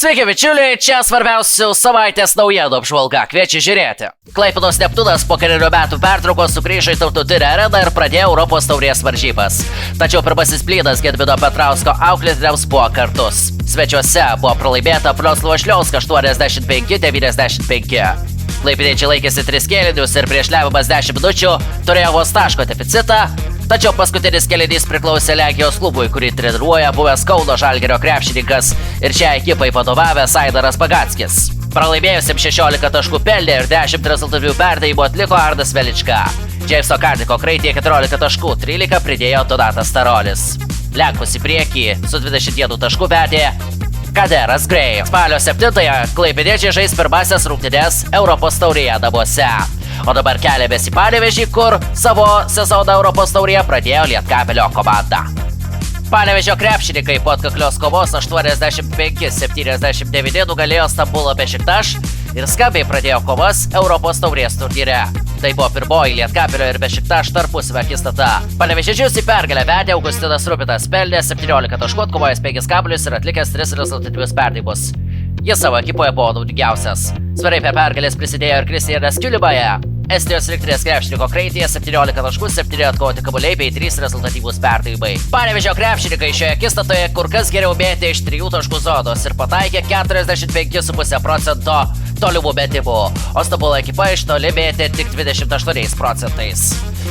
Sveiki, bičiuliai, čia svarbiausių savaitės naujienų apžvalga, kviečiu žiūrėti. Klaipėdos Neptūnas po kelerių metų pertraukos sugrįžo į Tarptautinę areną ir pradėjo Europos taurės varžybas. Tačiau pirmasis plynas Gedvino Petrausko auklėtiniams buvo kartus. Svečiuose buvo pralaimėta Plioslovo Šliausko 85-95. Klaipėdiečiai laikėsi 3 kėlinius ir prieš lemiamas 10 minučių turėjo vos taško deficitą. Tačiau paskutinis kėlinys priklausė Lenkijos klubui, kurį treniruoja buvęs Kauno Žalgirio krepšininkas ir šią ekipai vadovavęs Aidaras Bagackis. Pralaimėjusiam 16 taškų pelnė ir 10 rezultatyvių perdavimų atliko Arnas Velička. Džeimso Kardiko kraitė 14 taškų, 13 pridėjo Donatas Starolis. Lenkus į priekį su 21 taškų vedė Kaderas Grey. Spalio 7-ąją klaipėdiečiai žais pirmasias rungtynes Europos taurėje namuose. O dabar keliamės į Panevėžį, kur savo sezoną Europos taurėje pradėjo Lietkabelio komanda. Panevėžio krepšininkai po atkaklios kovos 85-79 nugalėjo Stambulo Bešiktaš ir skambiai pradėjo kovas Europos taurės turnyre. Tai buvo pirmoji Lietkabelio ir Bešiktaš tarpusavio akistata. Panevėžiečius į pergalę vedė Augustinas Rubinas, pelnė 17 taškų, atkovojęs 5 kamuolius ir atlikęs 3 rezultatyvius perdavimus. Jis savo ekipoje buvo naudingiausias. Svariai per pergalės prisidėjo ir Kristijanas Kiulibaja. Estijos rinktinės krepšininko kraityje 17 taškų, 7 atkovoti kamuoliai bei 3 rezultatyvūs perdavimai. Panevėžio krepšininkai šioje akistatoje kur kas geriau mėtė iš 3 taškų zonos ir pataikė 45,5% tolimų metimų, o Stambulo ekipa iš toli mėtė tik 28%.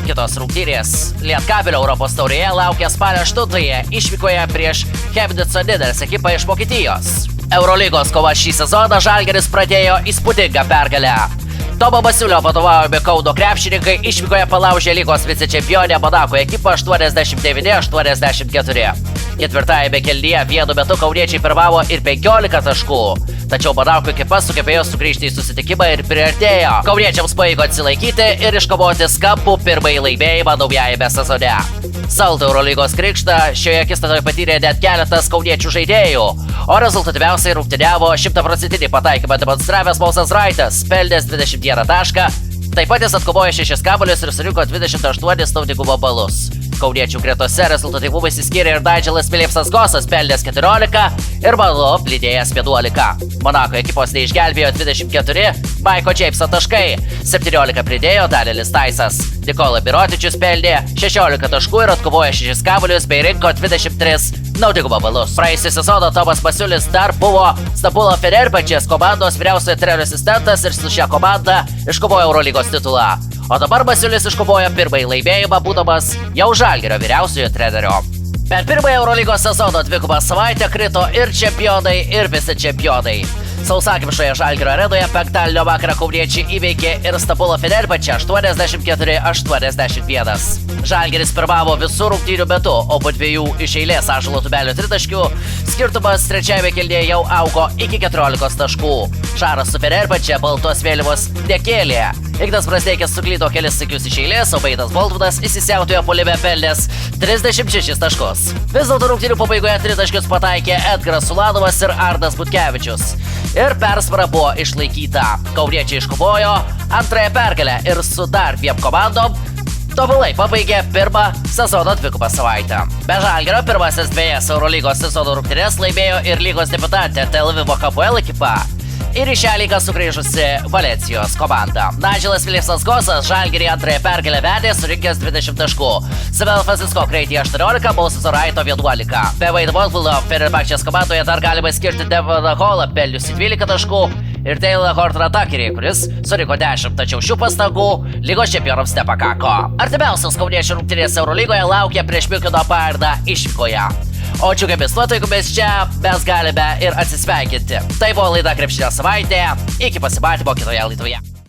Kitos rungtynės Lietkabelio Europos taurėje laukia spalio 8-ąją išvykoje prieš Chemnico Niders ekipą iš Vokietijos. Eurolygos kova šį sezoną Žalgiris pradėjo įspūdingą pergalę. Tomo Masiulio vadovaujami Kauno krepšininkai išvykoje palaužė lygos vicečempionę Monako ekipą 89-84. Ketvirtajame kėlinyje vienu metu kauniečiai pirmavo ir 15 taškų. Tačiau Monako ekipa sugebėjo sugrįžti į susitikimą ir priartėjo. Kauniečiams pavyko atsilaikyti ir iškovoti skambų pirmąjį laimėjimą naujajame sezone. Saldų Eurolygos krikštą šioje akistatoje patyrė net keletas kauniečių žaidėjų, o rezultatyviausiai rungtyniavo 100% pataikymą demonstravęs Mausas Raitas, pelnęs 21 tašką, taip pat jis atkovojo 6 kamuolius ir surinko 28 naudingumo balus. Kauniečių gretose rezultatyvumai išsiskyrė ir Nigelas Philipsas Gosas, pelnęs 14 ir balu pridėjęs 11. Monako ekipos neišgelbėjo 24 Maiko Džeimso taškai, 17 pridėjo Danielis Taisas. Nikola Mirotičius pelnė 16 taškų ir atkovojo 6 kamuolius bei rinko 23 naudingumo balus. Praėjusį sezoną Tomas Masiulis dar buvo Stambulo Fenerbahčės komandos vyriausiojo trenerio asistentas ir su šia komanda iškovojo Eurolygos titulą. O dabar Masiulis iškovojo pirmąjį laimėjimą, būdamas jau Žalgirio vyriausiojo trenerio. Per pirmąją Eurolygos sezono dvigubą savaitę krito ir čempionai, ir visi čempionai. Sausakimšoje Žalgirio arenoje penktadienio vakarą kauniečiai įveikė ir Stambulo Fenerbahčę 84-81. Žalgiris pirmavo visų rungtynių metu, o po 2 iš eilės Ąžuolo Tumelio tritaškių skirtumas trečiajame kėlinyje jau augo iki 14 taškų. Šaras su Fenerbahče baltos vėliavos nekėlė. Ignas Brazdeikis suklydo kelis sykius iš eilės, o Vaidas Boldvinas įsisiautėjo puolime pelnęs 36 taškus. Vis dėlto rungtynių pabaigoje 3 taškius pataikė Edgaras Ulanovas ir Arnas Butkevičius. Ir persvara buvo išlaikyta. Kauniečiai iškovojo antrąją pergalę ir su dar 2 komandom tobulai pabaigė pirmą sezono dvigubą savaitę. Be Žalgirio pirmasis 2 Eurolygos sezono rungtynes laimėjo ir lygos debutantė Tel Avivo Hapoel ekipa. Ir į šią lygą sugrįžusi Valencijos komanda. Nigelas Philipsas Gosas Žalgirį antrąją pergalę vedė, surinkęs 20 taškų. Samuel Francisco kraityje 18, Mausas Raito 11. Be Wade Volvulo Fenerbahčės komandoje dar galima skirti Devoną Hallą, pelniusį 12 taškų, ir Taylor Hortoną Tuckerį, kuris surinko 10, tačiau šių pastangų lygos čempionams nepakako. Artimiausios kauniečių rungtynės Eurolygoje laukia prieš Miuncheno Bayerną išvykoje. O džiugiamis nuotaikomis čia mes galime ir atsisveikinti. Tai buvo laida Krepšinio savaitė. Iki pasimatymo kitoje laidoje.